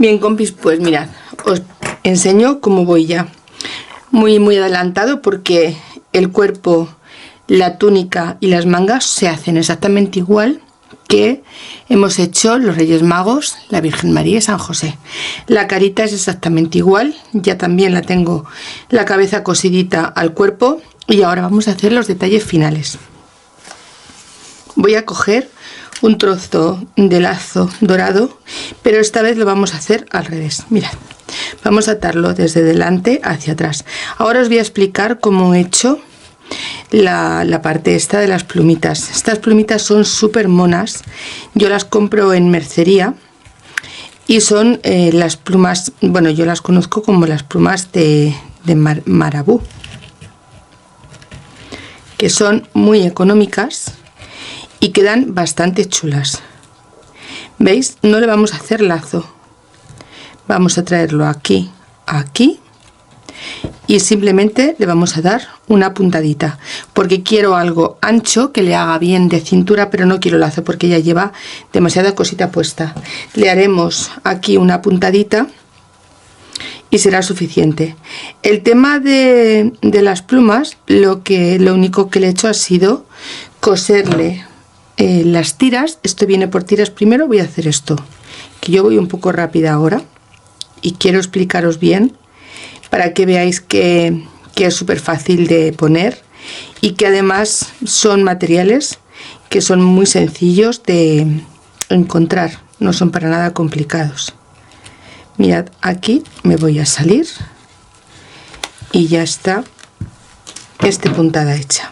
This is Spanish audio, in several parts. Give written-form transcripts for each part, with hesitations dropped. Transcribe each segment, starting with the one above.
Bien, compis, pues mirad, os enseño cómo voy ya. Muy adelantado, porque el cuerpo, la túnica y las mangas se hacen exactamente igual que hemos hecho los Reyes Magos, la Virgen María y San José. La carita es exactamente igual, ya también la tengo la cabeza cosidita al cuerpo, y ahora vamos a hacer los detalles finales. Voy a coger un trozo de lazo dorado, pero esta vez lo vamos a hacer al revés. Mirad, vamos a atarlo desde delante hacia atrás. Ahora os voy a explicar cómo he hecho la parte esta de las plumitas. Estas plumitas son súper monas, yo las compro en mercería y son las plumas, bueno, yo las conozco como las plumas de marabú, que son muy económicas y quedan bastante chulas. ¿Veis? No le vamos a hacer lazo, vamos a traerlo aquí, aquí, y simplemente le vamos a dar una puntadita, porque quiero algo ancho que le haga bien de cintura, pero no quiero lazo porque ya lleva demasiada cosita puesta. Le haremos aquí una puntadita y será suficiente. El tema de las plumas, lo único que le he hecho ha sido coserle las tiras. Esto viene por tiras. Primero voy a hacer esto, que yo voy un poco rápida ahora y quiero explicaros bien para que veáis que es súper fácil de poner y que además son materiales que son muy sencillos de encontrar, no son para nada complicados. Mirad, aquí me voy a salir y ya está esta puntada hecha.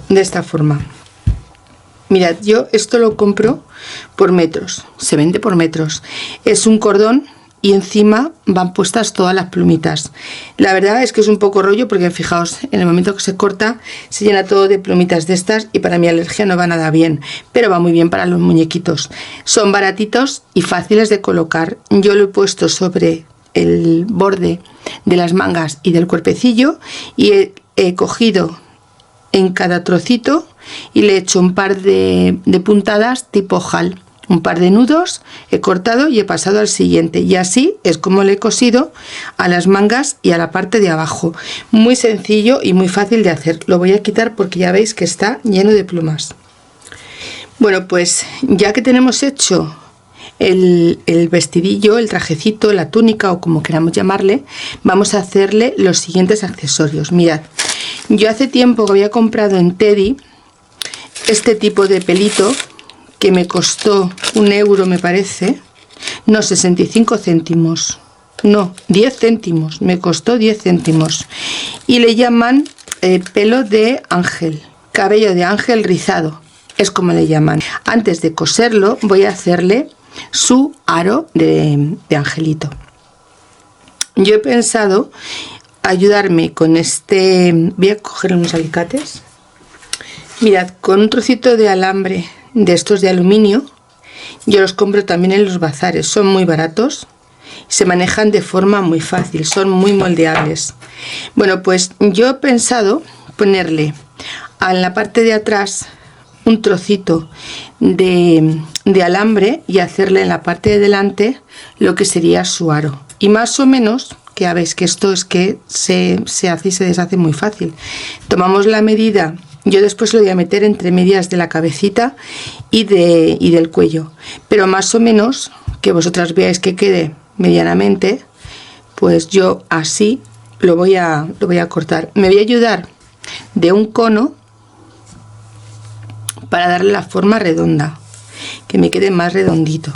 De esta forma. Mirad, yo esto lo compro por metros, se vende por metros. Es un cordón y encima van puestas todas las plumitas. La verdad es que es un poco rollo porque fijaos, en el momento que se corta se llena todo de plumitas de estas y para mi alergia no va nada bien, pero va muy bien para los muñequitos. Son baratitos y fáciles de colocar. Yo lo he puesto sobre el borde de las mangas y del cuerpecillo y he cogido en cada trocito y le he hecho un par de puntadas tipo ojal, un par de nudos, he cortado y he pasado al siguiente, y así es como le he cosido a las mangas y a la parte de abajo. Muy sencillo y muy fácil de hacer. Lo voy a quitar porque ya veis que está lleno de plumas. Bueno, pues ya que tenemos hecho el vestidillo, el trajecito, la túnica o como queramos llamarle, vamos a hacerle los siguientes accesorios. Mirad, yo hace tiempo que había comprado en Teddy este tipo de pelito que me costó 1 euro, me parece, no, 65 céntimos, no, 10 céntimos, me costó 10 céntimos, y le llaman pelo de ángel, cabello de ángel rizado, es como le llaman. Antes de coserlo voy a hacerle su aro de angelito. Yo he pensado ayudarme con este, voy a coger unos alicates, mirad, con un trocito de alambre de estos de aluminio. Yo los compro también en los bazares, son muy baratos y se manejan de forma muy fácil, son muy moldeables. Bueno, pues yo he pensado ponerle en la parte de atrás un trocito de alambre y hacerle en la parte de delante lo que sería su aro, y más o menos, que ya veis que esto es que se hace y se deshace muy fácil. Tomamos la medida. Yo después lo voy a meter entre medias de la cabecita y del cuello, pero más o menos que vosotras veáis que quede medianamente, pues yo así lo voy a cortar. Me voy a ayudar de un cono para darle la forma redonda, que me quede más redondito.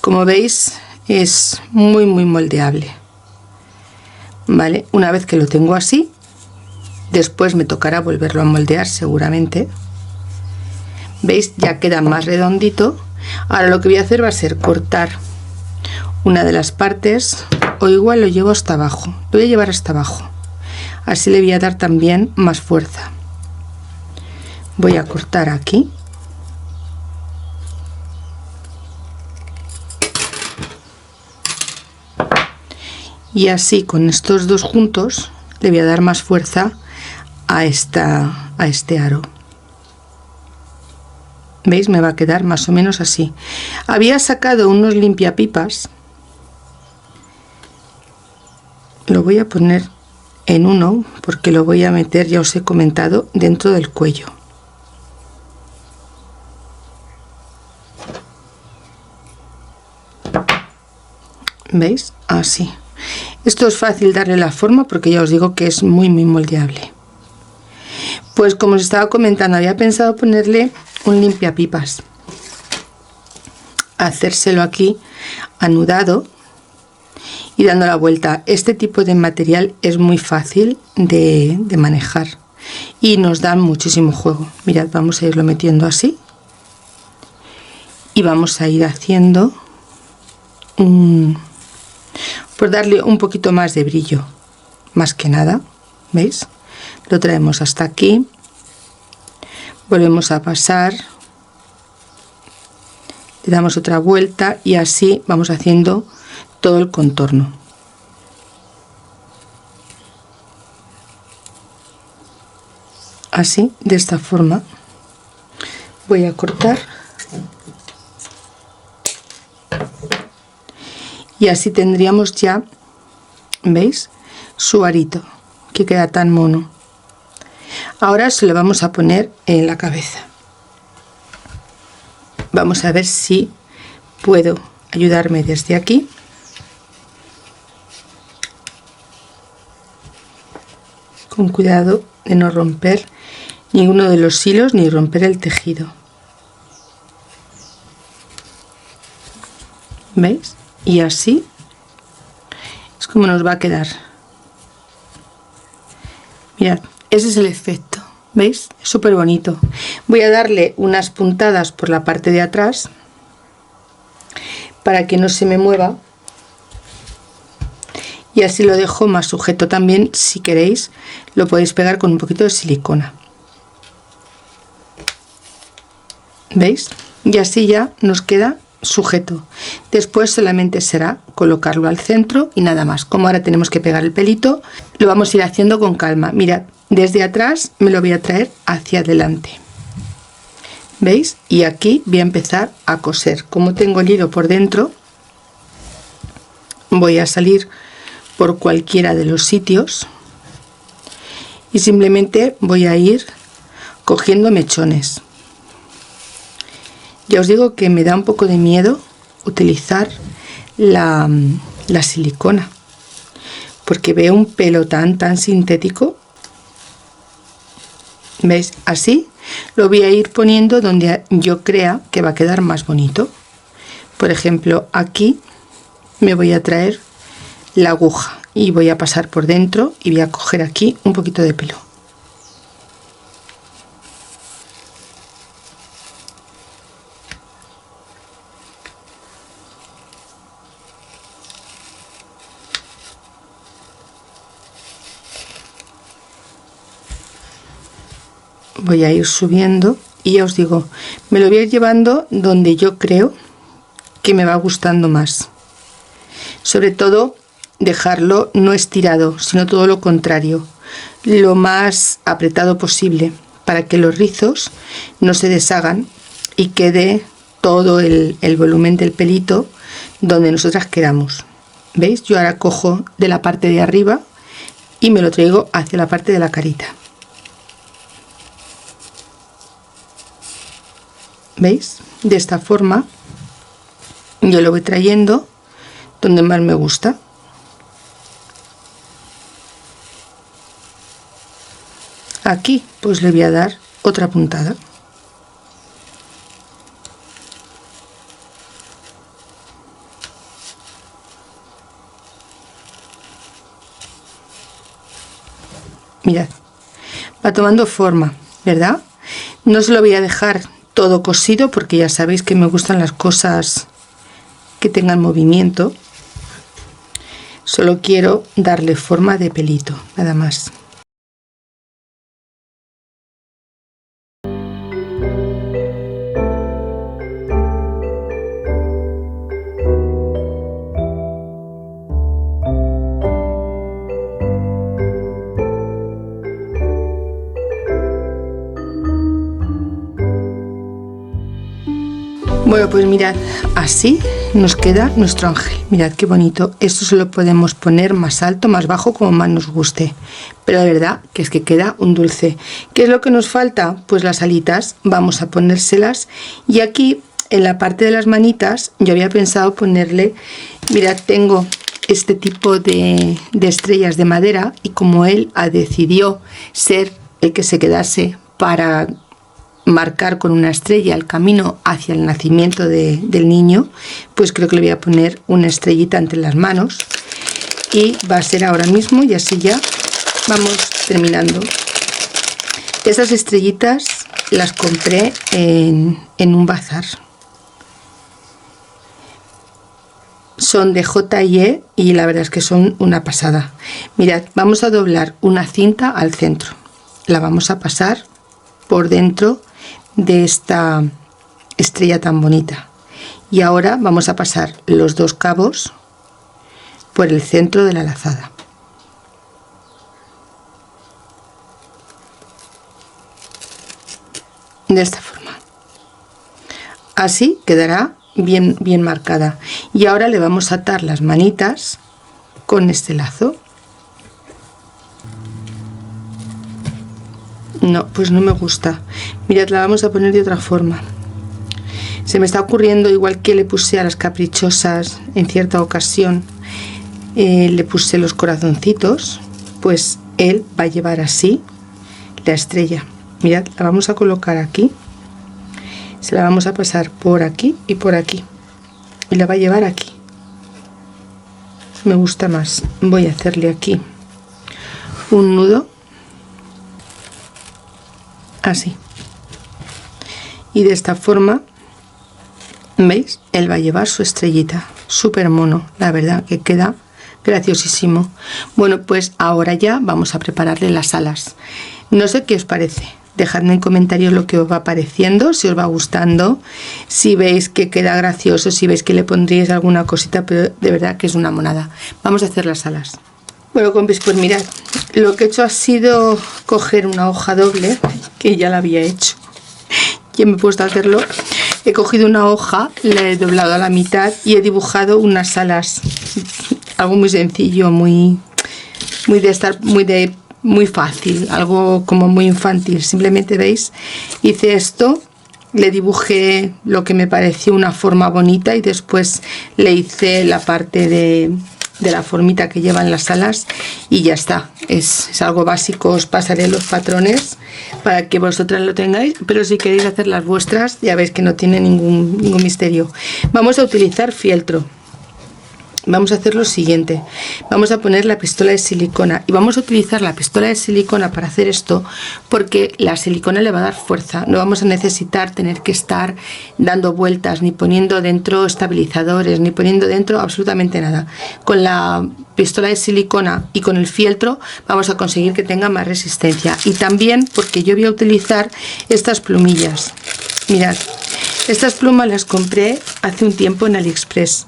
Como veis, es muy moldeable. Vale, una vez que lo tengo así, después me tocará volverlo a moldear seguramente. ¿Veis? Ya queda más redondito. Ahora lo que voy a hacer va a ser cortar una de las partes, o igual lo llevo hasta abajo. Lo voy a llevar hasta abajo, así le voy a dar también más fuerza. Voy a cortar aquí. Y así con estos dos juntos le voy a dar más fuerza a este aro. ¿Veis? Me va a quedar más o menos así. Había sacado unos limpiapipas. Lo voy a poner en uno porque lo voy a meter, ya os he comentado, dentro del cuello. ¿Veis? Así. Esto es fácil darle la forma porque ya os digo que es muy moldeable. Pues como os estaba comentando, había pensado ponerle un limpiapipas, hacérselo aquí anudado y dando la vuelta. Este tipo de material es muy fácil de manejar y nos da muchísimo juego. Mirad, vamos a irlo metiendo así y vamos a ir haciendo por darle un poquito más de brillo, más que nada. ¿Veis? Lo traemos hasta aquí, volvemos a pasar, le damos otra vuelta y así vamos haciendo todo el contorno. Así, de esta forma, voy a cortar y así tendríamos ya, ¿veis? Su arito, que queda tan mono. Ahora se lo vamos a poner en la cabeza. Vamos a ver si puedo ayudarme desde aquí. Con cuidado de no romper ninguno de los hilos ni romper el tejido. ¿Veis? Y así es como nos va a quedar. Mirad, ese es el efecto. ¿Veis? Es súper bonito. Voy a darle unas puntadas por la parte de atrás para que no se me mueva. Y así lo dejo más sujeto. También, si queréis, lo podéis pegar con un poquito de silicona. ¿Veis? Y así ya nos queda sujeto. Después solamente será colocarlo al centro y nada más. Como ahora tenemos que pegar el pelito, lo vamos a ir haciendo con calma. Mirad, desde atrás me lo voy a traer hacia adelante. ¿Veis? Y aquí voy a empezar a coser. Como tengo el hilo por dentro, voy a salir por cualquiera de los sitios y simplemente voy a ir cogiendo mechones. Ya os digo que me da un poco de miedo utilizar la silicona porque veo un pelo tan sintético. ¿Veis? Así lo voy a ir poniendo donde yo crea que va a quedar más bonito. Por ejemplo, aquí me voy a traer la aguja y voy a pasar por dentro y voy a coger aquí un poquito de pelo. Voy a ir subiendo y ya os digo, me lo voy a ir llevando donde yo creo que me va gustando más. Sobre todo dejarlo no estirado, sino todo lo contrario, lo más apretado posible, para que los rizos no se deshagan y quede todo el volumen del pelito donde nosotras queramos. ¿Veis? Yo ahora cojo de la parte de arriba y me lo traigo hacia la parte de la carita. ¿Veis? De esta forma yo lo voy trayendo donde más me gusta. Aquí pues le voy a dar otra puntada. Mirad, va tomando forma, ¿verdad? No se lo voy a dejar todo cosido porque ya sabéis que me gustan las cosas que tengan movimiento. Solo quiero darle forma de pelito, nada más. Bueno, pues mirad, así nos queda nuestro ángel. Mirad qué bonito. Esto se lo podemos poner más alto, más bajo, como más nos guste. Pero la verdad que es que queda un dulce. ¿Qué es lo que nos falta? Pues las alitas. Vamos a ponérselas. Y aquí, en la parte de las manitas, yo había pensado ponerle... Mirad, tengo este tipo de estrellas de madera. Y como él decidió ser el que se quedase para... marcar con una estrella el camino hacia el nacimiento del niño, pues creo que le voy a poner una estrellita entre las manos y va a ser ahora mismo, y así ya vamos terminando. Esas estrellitas las compré en un bazar, son de J&E y la verdad es que son una pasada. Mirad, vamos a doblar una cinta al centro, la vamos a pasar por dentro de esta estrella tan bonita, y ahora vamos a pasar los dos cabos por el centro de la lazada. De esta forma, así quedará bien marcada. Y ahora le vamos a atar las manitas con este lazo. No, pues no me gusta. Mirad, la vamos a poner de otra forma. Se me está ocurriendo, igual que le puse a las caprichosas en cierta ocasión, le puse los corazoncitos, pues él va a llevar así la estrella. Mirad, la vamos a colocar aquí, se la vamos a pasar por aquí y por aquí, y la va a llevar aquí. Me gusta más. Voy a hacerle aquí un nudo, así, y de esta forma, ¿veis? Él va a llevar su estrellita. Súper mono, la verdad que queda graciosísimo. Bueno, pues ahora ya vamos a prepararle las alas. No sé qué os parece, dejadme en comentarios lo que os va pareciendo, si os va gustando, si veis que queda gracioso, si veis que le pondríais alguna cosita, pero de verdad que es una monada. Vamos a hacer las alas. Bueno, compis, pues mirad, lo que he hecho ha sido coger una hoja doble, que ya la había hecho, ya me he puesto a hacerlo. He cogido una hoja, la he doblado a la mitad y he dibujado unas alas, algo muy sencillo, muy fácil, algo como muy infantil. Simplemente, veis, hice esto, le dibujé lo que me pareció una forma bonita y después le hice la parte de la formita que llevan las alas y ya está. Es algo básico, os pasaré los patrones para que vosotras lo tengáis, pero si queréis hacer las vuestras ya veis que no tiene ningún misterio. Vamos a utilizar fieltro. Vamos a hacer lo siguiente, vamos a poner la pistola de silicona y vamos a utilizar la pistola de silicona para hacer esto porque la silicona le va a dar fuerza. No vamos a necesitar tener que estar dando vueltas ni poniendo dentro estabilizadores ni poniendo dentro absolutamente nada. Con la pistola de silicona y con el fieltro vamos a conseguir que tenga más resistencia. Y también porque yo voy a utilizar estas plumillas. Mirad, estas plumas las compré hace un tiempo en AliExpress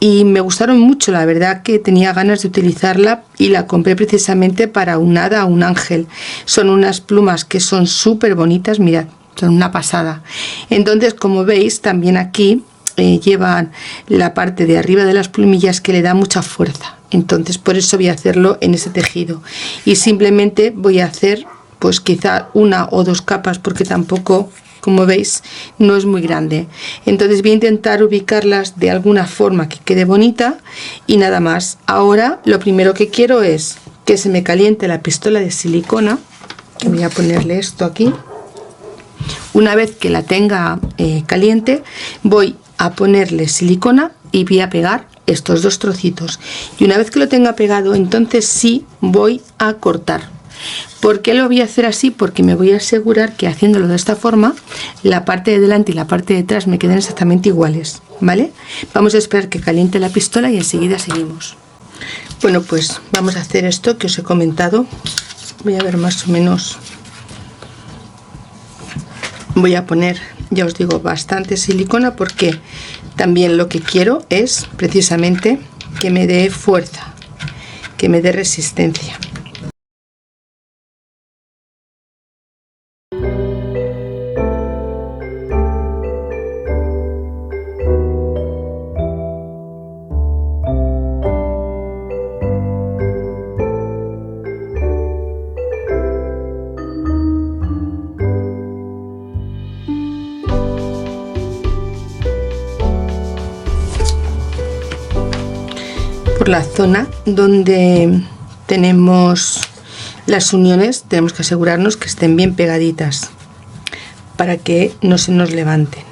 y me gustaron mucho, la verdad que tenía ganas de utilizarla y la compré precisamente para un hada, un ángel. Son unas plumas que son súper bonitas, mirad, son una pasada. Entonces, como veis, también aquí llevan la parte de arriba de las plumillas que le da mucha fuerza. Entonces, por eso voy a hacerlo en ese tejido. Y simplemente voy a hacer, pues quizá una o dos capas, porque tampoco, como veis, no es muy grande. Entonces voy a intentar ubicarlas de alguna forma que quede bonita y nada más. Ahora lo primero que quiero es que se me caliente la pistola de silicona, que voy a ponerle esto aquí. Una vez que la tenga caliente, voy a ponerle silicona y voy a pegar estos dos trocitos. Y una vez que lo tenga pegado, entonces sí voy a cortar. ¿Por qué lo voy a hacer así? Porque me voy a asegurar que haciéndolo de esta forma, la parte de delante y la parte de atrás me queden exactamente iguales, ¿vale? Vamos a esperar que caliente la pistola y enseguida seguimos. Bueno, pues vamos a hacer esto que os he comentado. Voy a ver más o menos. Voy a poner, ya os digo, bastante silicona porque también lo que quiero es precisamente que me dé fuerza, que me dé resistencia. por la zona donde tenemos las uniones tenemos que asegurarnos que estén bien pegaditas para que no se nos levanten.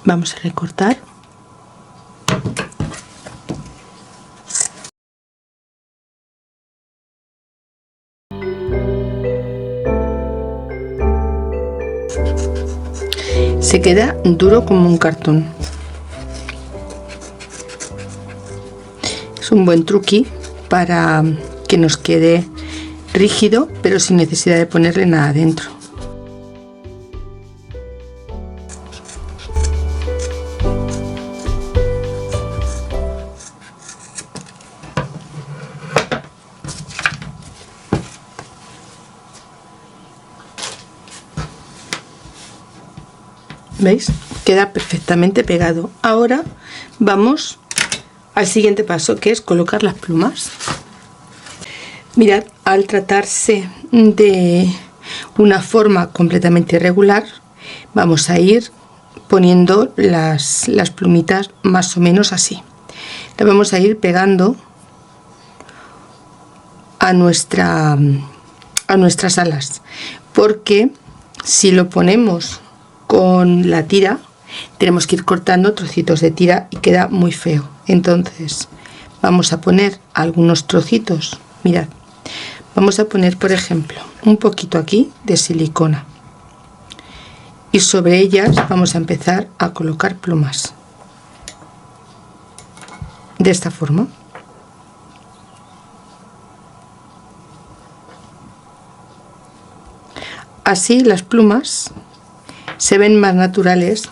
Vamos a recortar. Se queda duro como un cartón. Es un buen truqui para que nos quede rígido, pero sin necesidad de ponerle nada dentro. ¿Veis? Queda perfectamente pegado. Ahora vamos al siguiente paso, que es colocar las plumas. Mirad, al tratarse de una forma completamente irregular, vamos a ir poniendo las plumitas más o menos así. Las vamos a ir pegando a nuestras alas, porque si lo ponemos con la tira tenemos que ir cortando trocitos de tira y queda muy feo. Entonces vamos a poner algunos trocitos. Mirad, vamos a poner por ejemplo un poquito aquí de silicona y sobre ellas vamos a empezar a colocar plumas de esta forma. Así las plumas se ven más naturales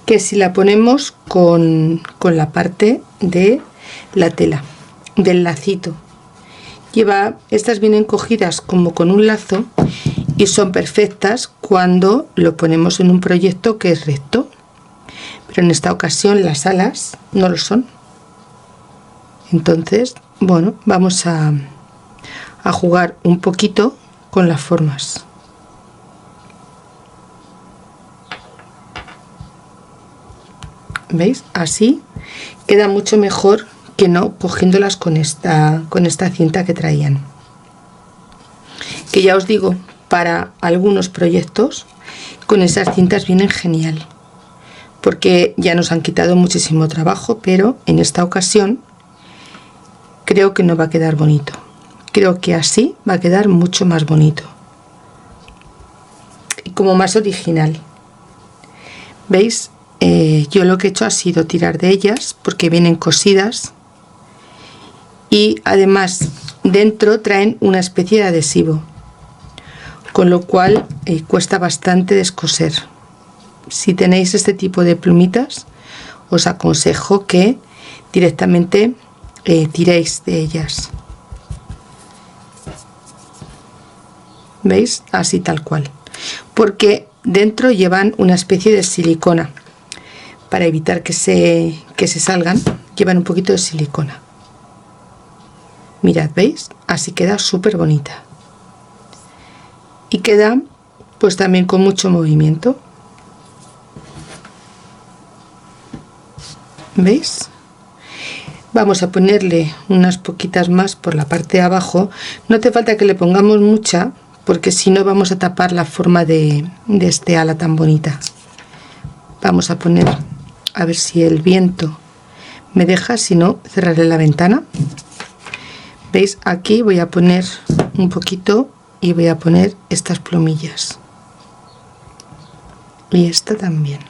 que si la ponemos con la parte de la tela, del lacito. Estas vienen cogidas como con un lazo y son perfectas cuando lo ponemos en un proyecto que es recto, pero en esta ocasión las alas no lo son. Entonces, bueno, vamos a jugar un poquito con las formas. ¿Veis? Así queda mucho mejor que no cogiéndolas con esta cinta que traían. Que ya os digo, para algunos proyectos con esas cintas vienen genial, porque ya nos han quitado muchísimo trabajo, pero en esta ocasión creo que no va a quedar bonito. Creo que así va a quedar mucho más bonito y como más original. ¿Veis? Yo lo que he hecho ha sido tirar de ellas porque vienen cosidas y además dentro traen una especie de adhesivo, con lo cual cuesta bastante descoser. Si tenéis este tipo de plumitas os aconsejo que directamente tiréis de ellas. ¿Veis? Así tal cual, porque dentro llevan una especie de silicona. Para evitar que se salgan, llevan un poquito de silicona. Mirad, ¿veis? Así queda súper bonita. Y queda pues también con mucho movimiento. ¿Veis? Vamos a ponerle unas poquitas más por la parte de abajo. No hace falta que le pongamos mucha, porque si no vamos a tapar la forma de este ala tan bonita. Vamos a poner, a ver si el viento me deja, si no cerraré la ventana. ¿Veis? Aquí voy a poner un poquito y voy a poner estas plumillas y esta también.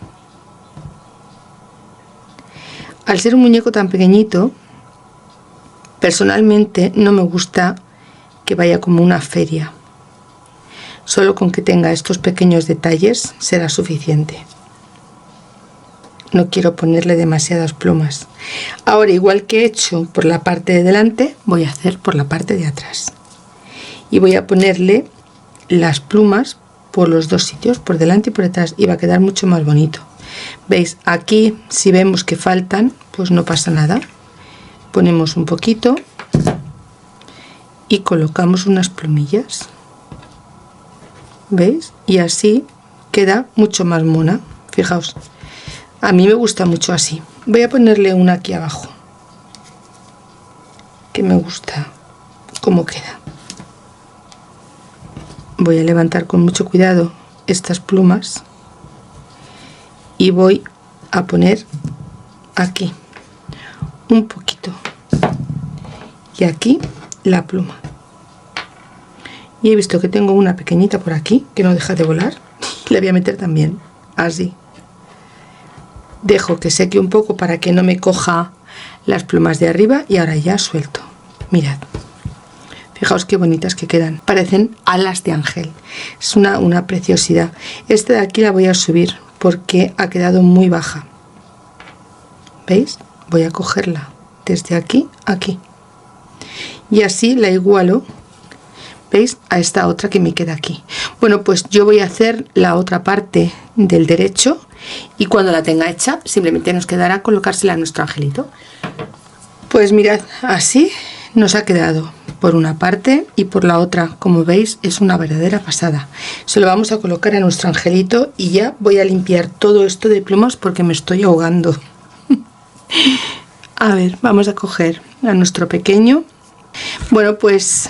Al ser un muñeco tan pequeñito, personalmente no me gusta que vaya como una feria. Solo con que tenga estos pequeños detalles será suficiente. No quiero ponerle demasiadas plumas. Ahora, igual que he hecho por la parte de delante, voy a hacer por la parte de atrás. Y voy a ponerle las plumas por los dos sitios, por delante y por detrás, y va a quedar mucho más bonito. ¿Veis? Aquí, si vemos que faltan, pues no pasa nada. Ponemos un poquito y colocamos unas plumillas. ¿Veis? Y así queda mucho más mona. Fijaos. A mí me gusta mucho así. Voy a ponerle una aquí abajo, que me gusta cómo queda. Voy a levantar con mucho cuidado estas plumas y voy a poner aquí un poquito y aquí la pluma. Y he visto que tengo una pequeñita por aquí que no deja de volar. La voy a meter también así. Dejo que seque un poco para que no me coja las plumas de arriba y ahora ya suelto. Mirad, fijaos qué bonitas que quedan, parecen alas de ángel. Es una preciosidad. Esta de aquí la voy a subir porque ha quedado muy baja. ¿Veis? Voy a cogerla desde aquí a aquí y así la igualo, ¿veis? A esta otra que me queda aquí. Bueno, pues yo voy a hacer la otra parte del derecho y cuando la tenga hecha simplemente nos quedará colocársela a nuestro angelito. Pues mirad, así nos ha quedado por una parte y por la otra. Como veis, es una verdadera pasada. Se lo vamos a colocar a nuestro angelito y ya voy a limpiar todo esto de plumas porque me estoy ahogando. A ver, vamos a coger a nuestro pequeño. Bueno, pues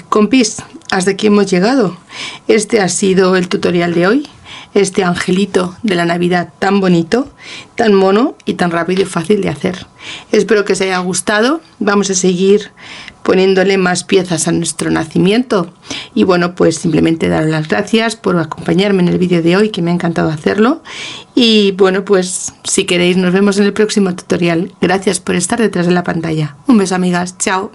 compis, hasta aquí hemos llegado. Este ha sido el tutorial de hoy. Este angelito de la Navidad tan bonito, tan mono y tan rápido y fácil de hacer. Espero que os haya gustado. Vamos a seguir poniéndole más piezas a nuestro nacimiento. Y bueno, pues simplemente daros las gracias por acompañarme en el vídeo de hoy, que me ha encantado hacerlo. Y bueno, pues si queréis nos vemos en el próximo tutorial. Gracias por estar detrás de la pantalla. Un beso, amigas. Chao.